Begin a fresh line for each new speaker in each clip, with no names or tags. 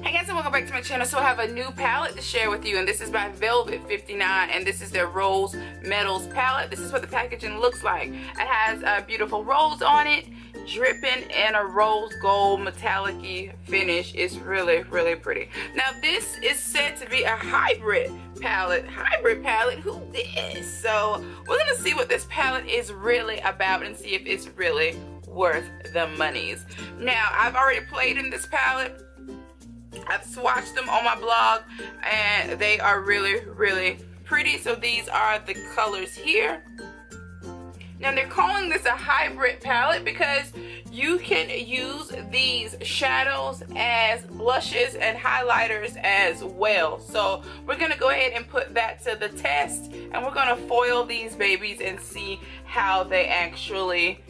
Hey guys, and welcome back to my channel. So I have a new palette to share with you, and this is by Velvet 59, and this is their Rose Metals palette. This is what the packaging looks like. It has a beautiful rose on it, dripping in a rose gold metallic-y finish. It's really, really pretty. Now this is said to be a hybrid palette. Who this? So we're gonna see what this palette is really about and see if it's really worth the monies. Now I've already played in this palette. I've swatched them on my blog and they are really, really pretty. So these are the colors here. Now they're calling this a hybrid palette because you can use these shadows as blushes and highlighters as well. So we're gonna go ahead and put that to the test, and we're gonna foil these babies and see how they actually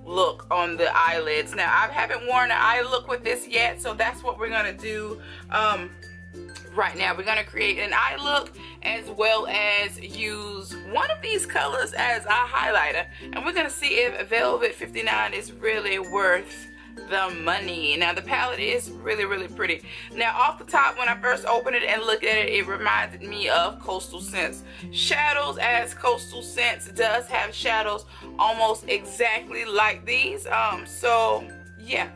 look on the eyelids. Now I haven't worn an eye look with this yet, so that's what we're gonna do right now. We're gonna create an eye look as well as use one of these colors as our highlighter, and we're gonna see if Velvet 59 is really worth the money. Now the palette is really, really pretty. Now off the top, when I first opened it and looked at it, it reminded me of Coastal Scents shadows, as Coastal Scents does have shadows almost exactly like these. So yeah,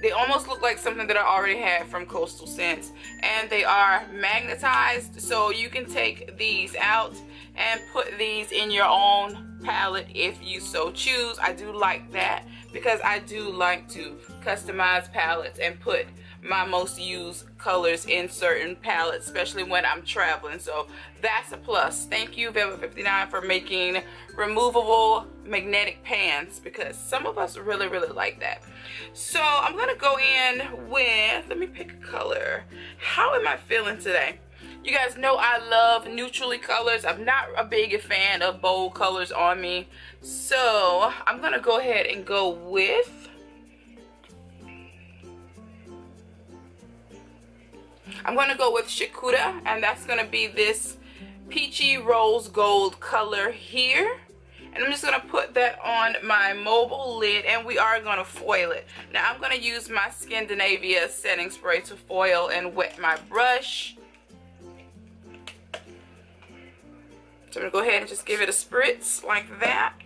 they almost look like something that I already have from Coastal Scents, and they are magnetized, so you can take these out and put these in your own palette if you so choose. I do like that because I do like to customize palettes and put my most used colors in certain palettes, especially when I'm traveling. So that's a plus. Thank you Velvet 59 for making removable magnetic pans, because some of us really, really like that. So I'm gonna go in with, let me pick a color. How am I feeling today? You guys know I love neutrally colors. I'm not a big fan of bold colors on me. So I'm gonna go ahead and go with, Shikuda, and that's gonna be this peachy rose gold color here. And I'm just gonna put that on my mobile lid, and we are gonna foil it. Now I'm gonna use my Scandinavia setting spray to foil and wet my brush. So I'm gonna go ahead and just give it a spritz like that.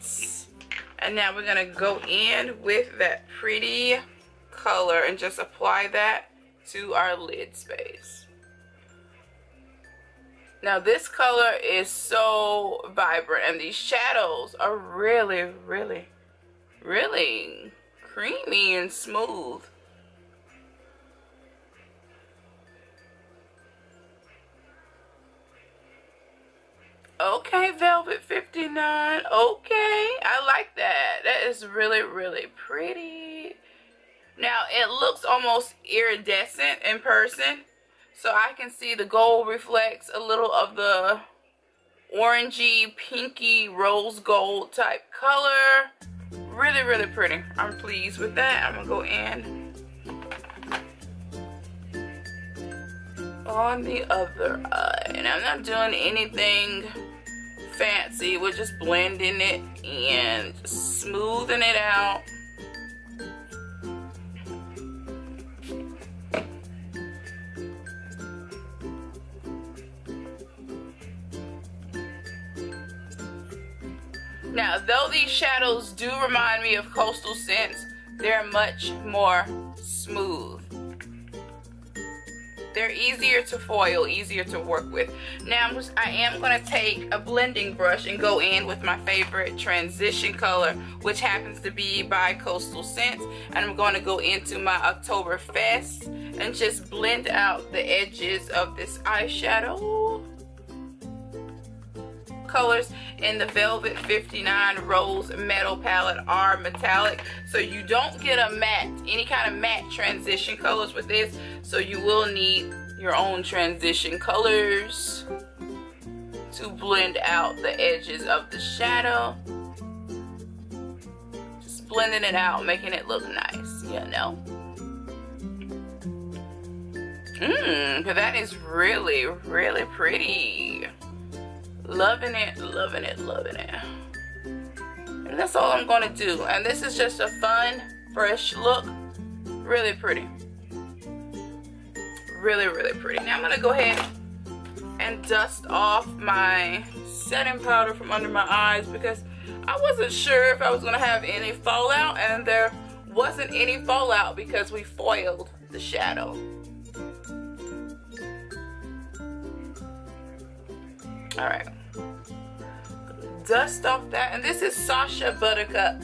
And now we're gonna go in with that pretty color and just apply that to our lid space. Now this color is so vibrant, and these shadows are really, really, really creamy and smooth. Okay, Velvet 59. Okay, I like that. That is really, really pretty. Now it looks almost iridescent in person, so I can see the gold reflects a little of the orangey, pinky, rose gold type color. Really, really pretty. I'm pleased with that. I'm gonna go in on the other eye, and I'm not doing anything fancy. We're just blending it and just smoothing it out. Now, though these shadows do remind me of Coastal Scents, they're much more smooth. They're easier to foil, easier to work with. Now I am going to take a blending brush and go in with my favorite transition color, which happens to be by Coastal Scents. And I'm going to go into my Oktoberfest and just blend out the edges of this eyeshadow. Colors in the Velvet 59 Rose Metal palette are metallic, so you don't get a matte, any kind of matte transition colors with this, so you will need your own transition colors to blend out the edges of the shadow. Just blending it out, making it look nice, you know. That is really, really pretty. Loving it, loving it, loving it. And that's all I'm gonna do. And this is just a fun, fresh look. Really pretty. Really, really pretty. Now I'm gonna go ahead and dust off my setting powder from under my eyes because I wasn't sure if I was gonna have any fallout, and there wasn't any fallout because we foiled the shadow. All right, dust off that, and this is Sasha Buttercup.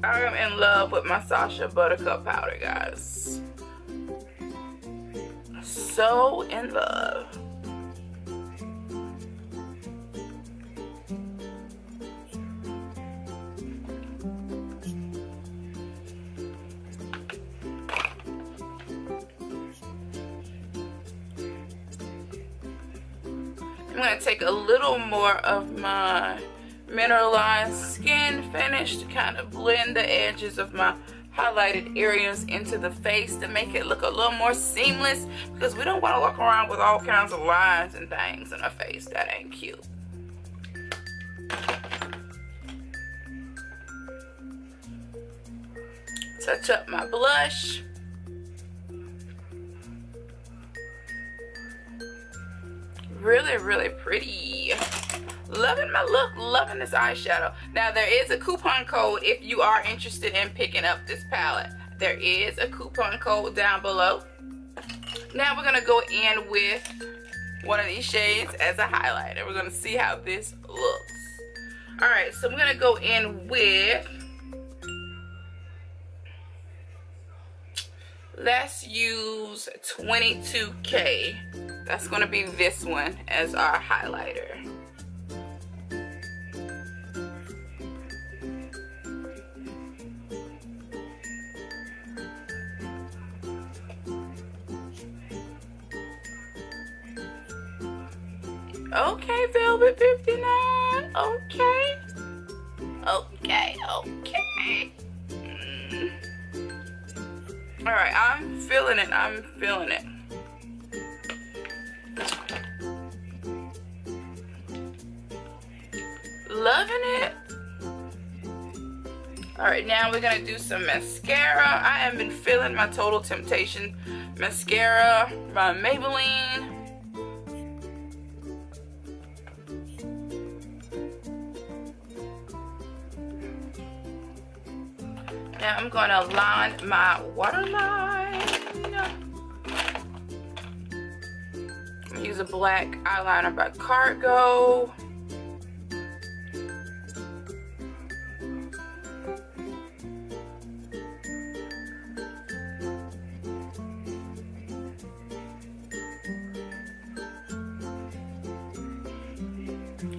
I am in love with my Sasha Buttercup powder, guys. So in love. I'm going to take a little more of my mineralized skin finish to kind of blend the edges of my highlighted areas into the face to make it look a little more seamless, because we don't want to walk around with all kinds of lines and things in our face. That ain't cute. Touch up my blush. Really, really pretty. Loving my look, loving this eyeshadow. Now there is a coupon code if you are interested in picking up this palette. There is a coupon code down below. Now we're gonna go in with one of these shades as a highlighter. We're gonna see how this looks. All right, so I'm gonna go in with, let's use 22K. That's gonna be this one as our highlighter. Okay, Velvet 59. Okay. Okay, okay. All right, I'm feeling it. I'm feeling it. Loving it. All right, now we're gonna do some mascara. I have been feeling my Total Temptation mascara by Maybelline. Now I'm gonna line my waterline. I'm gonna use a black eyeliner by Cargo.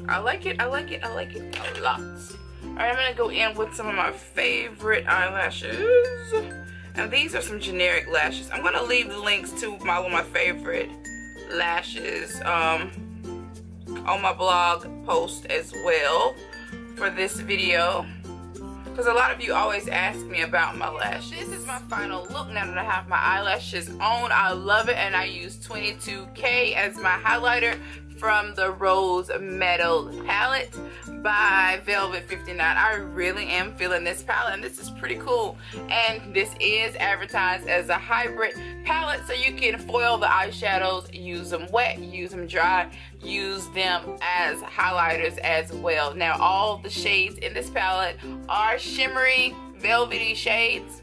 I like it, I like it, I like it a lot. Alright, I'm gonna go in with some of my favorite eyelashes. And these are some generic lashes. I'm gonna leave the links to one of my favorite lashes on my blog post as well for this video, because a lot of you always ask me about my lashes. This is my final look now that I have my eyelashes on. I love it, and I use 22K as my highlighter from the Rose Metal palette by Velvet 59. I really am feeling this palette, and this is pretty cool. And this is advertised as a hybrid palette, so you can foil the eyeshadows, use them wet, use them dry, use them as highlighters as well. Now all the shades in this palette are shimmery, velvety shades.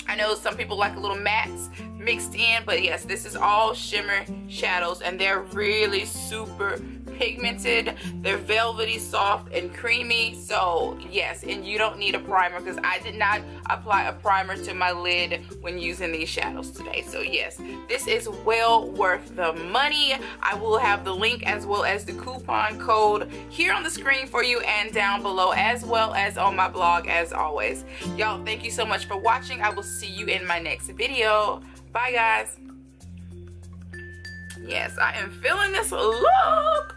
I know some people like a little mattes mixed in, but yes, this is all shimmer shadows, and they're really super pigmented. They're velvety, soft, and creamy. So yes, and you don't need a primer, because I did not apply a primer to my lid when using these shadows today. So yes, this is well worth the money. I will have the link as well as the coupon code here on the screen for you and down below, as well as on my blog as always. Y'all, thank you so much for watching. I will see you in my next video. Bye guys. Yes, I am feeling this look.